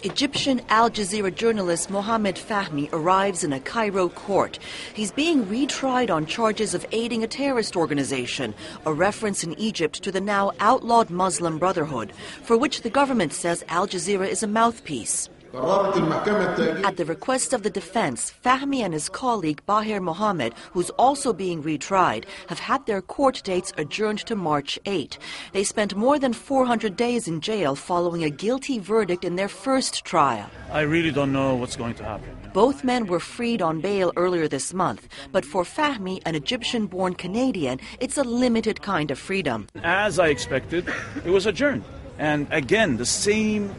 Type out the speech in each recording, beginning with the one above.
Egyptian Al Jazeera journalist Mohammed Fahmy arrives in a Cairo court. He's being retried on charges of aiding a terrorist organization, a reference in Egypt to the now outlawed Muslim Brotherhood, for which the government says Al Jazeera is a mouthpiece. At the request of the defense, Fahmy and his colleague Baher Mohammed, who's also being retried, have had their court dates adjourned to March 8. They spent more than 400 days in jail following a guilty verdict in their first trial. I really don't know what's going to happen. Both men were freed on bail earlier this month, but for Fahmy, an Egyptian-born Canadian, it's a limited kind of freedom. As I expected, it was adjourned. And again, the same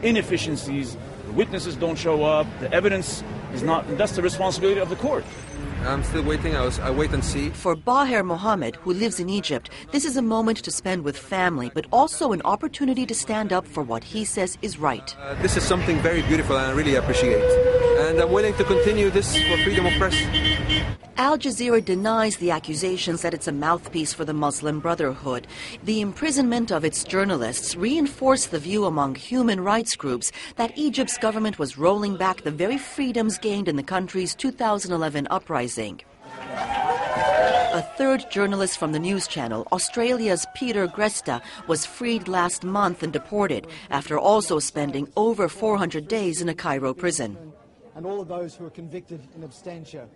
inefficiencies. The witnesses don't show up. The evidence is not. That's the responsibility of the court. I'm still waiting. I wait and see. For Baher Mohammed, who lives in Egypt, this is a moment to spend with family, but also an opportunity to stand up for what he says is right. This is something very beautiful and I really appreciate. And I'm willing to continue this for freedom of press. Al Jazeera denies the accusations that it's a mouthpiece for the Muslim Brotherhood. The imprisonment of its journalists reinforced the view among human rights groups that Egypt's government was rolling back the very freedoms gained in the country's 2011 uprising. A third journalist from the news channel, Australia's Peter Gresta, was freed last month and deported after also spending over 400 days in a Cairo prison. And all of those who are convicted in absentia.